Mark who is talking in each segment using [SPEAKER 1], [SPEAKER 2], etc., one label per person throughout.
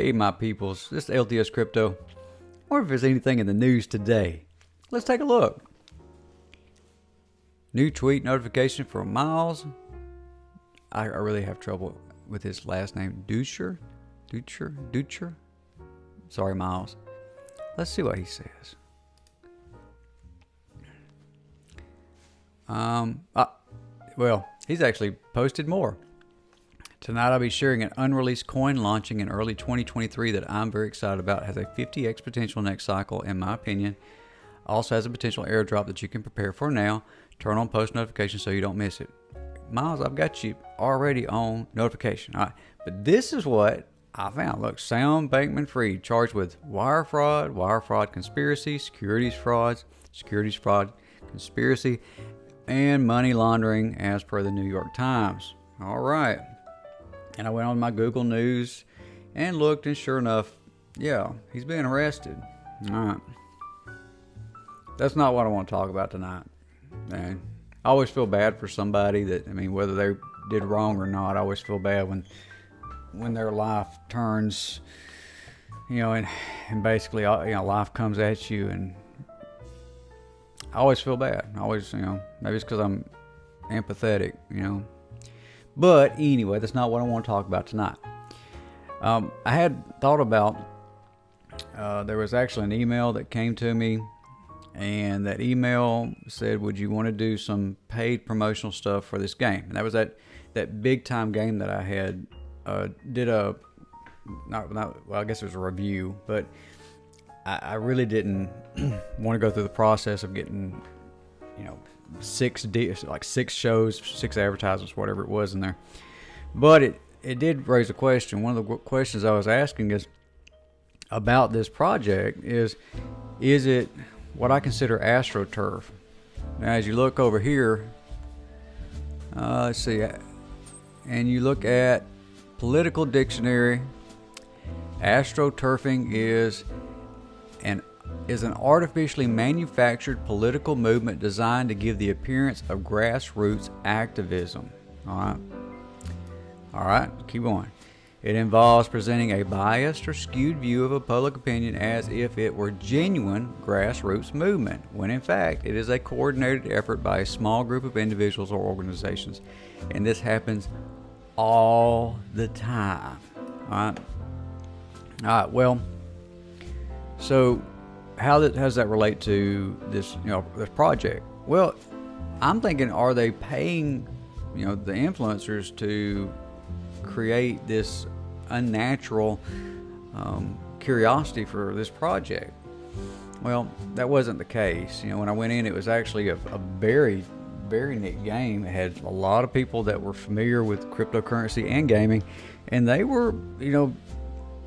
[SPEAKER 1] Hey, my peoples, this is LTS Crypto. I wonder if there's anything in the news today. Let's take a look. New tweet notification from Miles. I really have trouble with his last name. Dutcher? Sorry, Miles. Let's see what he says. Well, he's actually posted more. Tonight I'll be sharing an unreleased coin launching in early 2023 that I'm very excited about. It has a 50x potential next cycle, in my opinion. Also has a potential airdrop that you can prepare for now. Turn on post notifications so you don't miss it. Miles, I've got you already on notification. All right, but this is what I found. Look, Sam Bankman-Fried charged with wire fraud conspiracy, securities fraud conspiracy, and money laundering as per the New York Times. All right. And I went on my Google News and looked, and sure enough, yeah, he's being arrested. All right. That's not what I want to talk about tonight. And I always feel bad for somebody that, whether they did wrong or not, I always feel bad when their life turns, and basically, life comes at you, and I always feel bad. I always, maybe it's because I'm empathetic, But anyway, that's not what I want to talk about tonight. I had thought about, there was actually an email that came to me, and that email said, would you want to do some paid promotional stuff for this game? And that was that big time game that I had, did a, I guess it was a review, but I really didn't want to go through the process of getting, 6 shows, 6 advertisements, whatever it was in there. But it did raise a question. One of the questions I was asking is about this project is it what I consider Astroturf? Now, as you look over here, let's see, and you look at Political Dictionary, Astroturfing is an artificially manufactured political movement designed to give the appearance of grassroots activism. All right, keep going. It involves presenting a biased or skewed view of a public opinion as if it were genuine grassroots movement, when in fact it is a coordinated effort by a small group of individuals or organizations. And this happens all the time. All right, well, so how does that relate to this, this project? Well, I'm thinking, are they paying, the influencers to create this unnatural curiosity for this project? Well, that wasn't the case. When I went in, it was actually a very, very neat game. It had a lot of people that were familiar with cryptocurrency and gaming, and they were,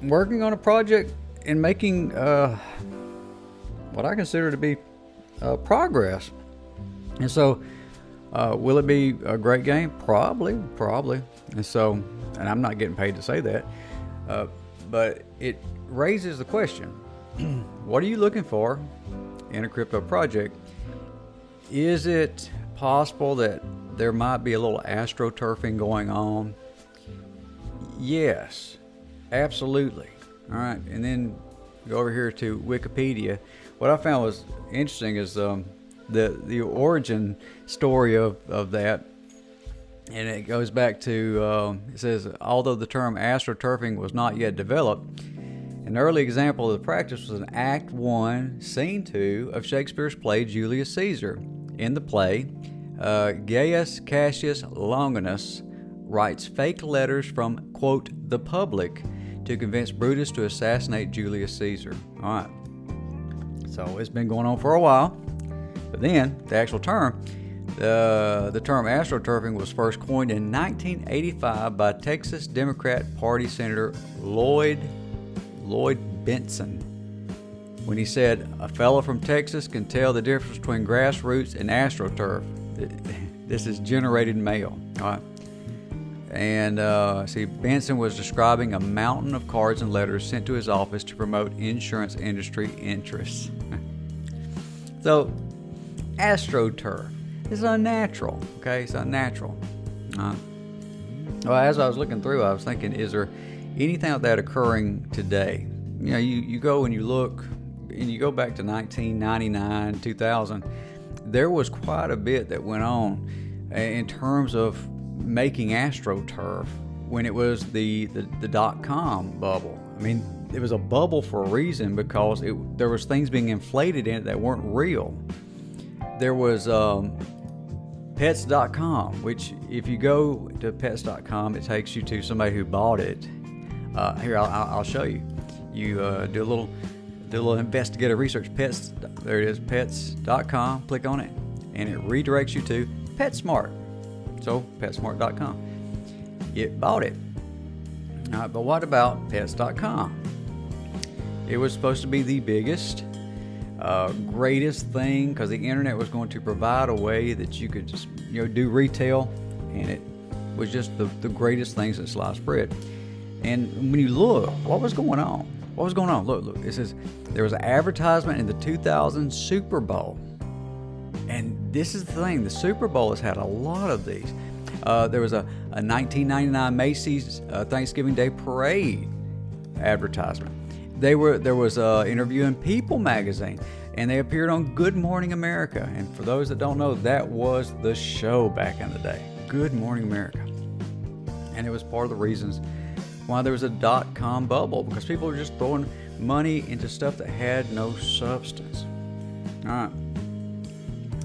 [SPEAKER 1] working on a project and making what I consider to be progress. And so, will it be a great game? Probably. And I'm not getting paid to say that, but it raises the question, what are you looking for in a crypto project? Is it possible that there might be a little astroturfing going on? Yes, absolutely. All right, and then go over here to Wikipedia. What I found was interesting is the origin story of that, and it goes back to, it says, although the term astroturfing was not yet developed, an early example of the practice was in Act 1, Scene 2 of Shakespeare's play Julius Caesar. In the play, Gaius Cassius Longinus writes fake letters from, quote, the public to convince Brutus to assassinate Julius Caesar. All right. So it's been going on for a while. But then the actual term, the term astroturfing was first coined in 1985 by Texas Democrat Party Senator Lloyd Benson, when he said, a fellow from Texas can tell the difference between grassroots and astroturf. This is generated mail. All right. And Benson was describing a mountain of cards and letters sent to his office to promote insurance industry interests. So, AstroTurf is unnatural. Okay, it's unnatural. Well, as I was looking through, I was thinking, is there anything like that occurring today. You know, you go and you look, and you go back to 1999, 2000, there was quite a bit that went on in terms of making Astroturf when it was the .com bubble. I mean, it was a bubble for a reason, because there was things being inflated in it that weren't real. There was pets.com, which if you go to pets.com, it takes you to somebody who bought it. Here, I'll show you. You do a little investigative research. Pets, there it is, pets.com. Click on it, and it redirects you to PetSmart. So PetSmart.com. It bought it. All right, but what about pets.com? It was supposed to be the biggest, greatest thing, because the internet was going to provide a way that you could just, do retail, and it was just the greatest thing since sliced bread. And when you look, what was going on? What was going on? Look. It says there was an advertisement in the 2000 Super Bowl. And this is the thing. The Super Bowl has had a lot of these. There was a 1999 Macy's Thanksgiving Day Parade advertisement. There was an interview in People magazine, and they appeared on Good Morning America. And for those that don't know, that was the show back in the day, Good Morning America. And it was part of the reasons why there was a .com bubble, because people were just throwing money into stuff that had no substance. All right.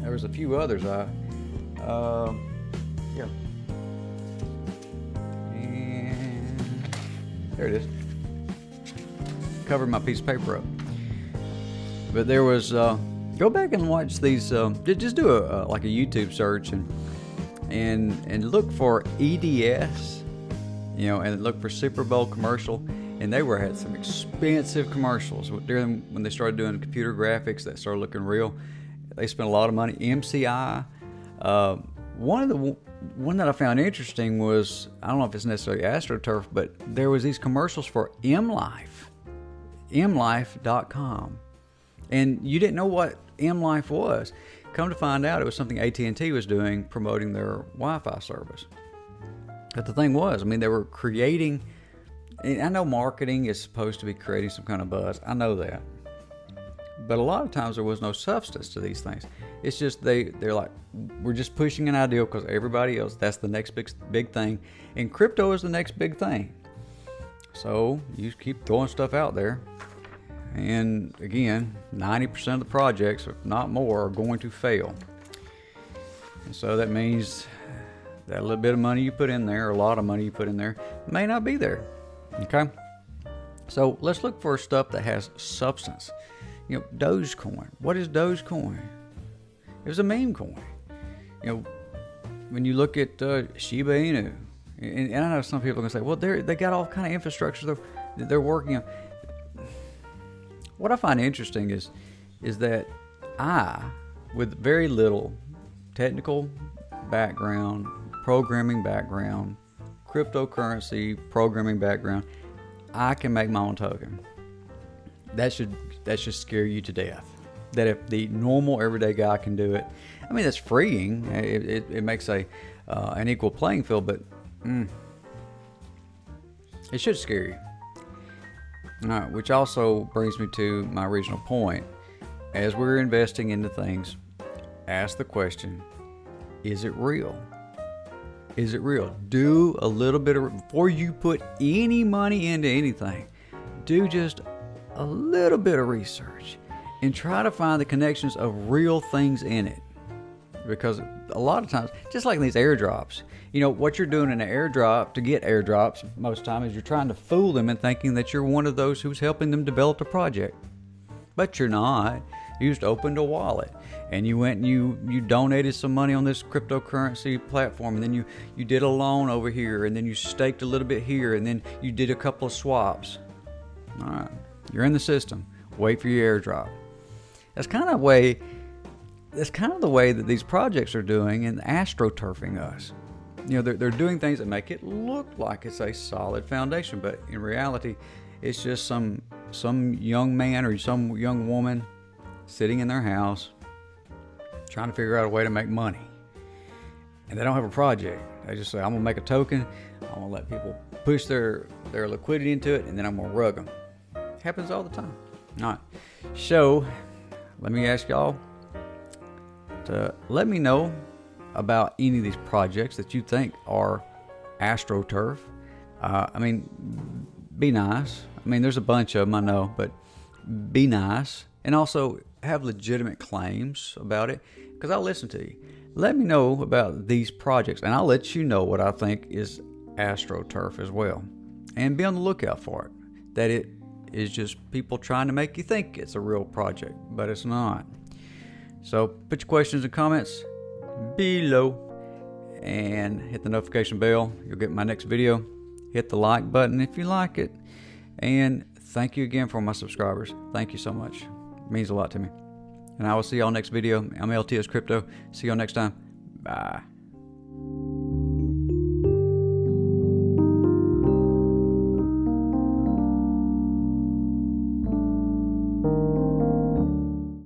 [SPEAKER 1] There was a few others. Yeah. And there it is. Covered my piece of paper up. But there was, go back and watch these, just do a YouTube search and look for EDS, and look for Super Bowl commercial. And they had some expensive commercials during when they started doing computer graphics that started looking real. They spent a lot of money. MCI. One that I found interesting was, I don't know if it's necessarily AstroTurf, but there was these commercials for MLife, MLife.com, and you didn't know what MLife was. Come to find out, it was something AT&T was doing, promoting their Wi-Fi service. But the thing was, they were creating. And I know marketing is supposed to be creating some kind of buzz. I know that. But a lot of times there was no substance to these things. It's just they're like, we're just pushing an ideal because everybody else, that's the next big thing. And crypto is the next big thing. So you keep throwing stuff out there. And again, 90% of the projects, if not more, are going to fail. And so that means that little bit of money you put in there, or a lot of money you put in there, may not be there. Okay? So let's look for stuff that has substance. Dogecoin. What is Dogecoin? It was a meme coin. When you look at Shiba Inu, and I know some people are going to say, well, they got all kind of infrastructure they're working on. What I find interesting is that I, with very little technical background, programming background, cryptocurrency programming background, I can make my own token. That should scare you to death. That if the normal everyday guy can do it, that's freeing. It makes an equal playing field, but it should scare you. All right, which also brings me to my original point. As we're investing into things, ask the question, is it real? Is it real? Do a little bit before you put any money into anything, do just a little bit of research and try to find the connections of real things in it. Because a lot of times, just like these airdrops, what you're doing in an airdrop to get airdrops most of the time is you're trying to fool them and thinking that you're one of those who's helping them develop the project. But you're not. You just opened a wallet and you went and you donated some money on this cryptocurrency platform, and then you did a loan over here, and then you staked a little bit here, and then you did a couple of swaps. All right, you're in the system. Wait for your airdrop. That's kind of the way that these projects are doing and astroturfing us. They're doing things that make it look like it's a solid foundation, but in reality, it's just some young man or some young woman sitting in their house trying to figure out a way to make money. And they don't have a project. They just say, I'm going to make a token. I'm going to let people push their their liquidity into it, and then I'm gonna rug them. Happens all the time. All right. So let me ask y'all to let me know about any of these projects that you think are Astroturf. I mean, be nice. I mean, there's a bunch of them, I know, but be nice. And also have legitimate claims about it, because I'll listen to you. Let me know about these projects, and I'll let you know what I think is Astroturf as well. And be on the lookout for it. That it is just people trying to make you think it's a real project, but it's not. So put your questions and comments below, and hit the notification bell. You'll get my next video. Hit the like button if you like it. And thank you again for my subscribers. Thank you so much. It means a lot to me. And I will see y'all next video. I'm LTS Crypto. See y'all next time. Bye.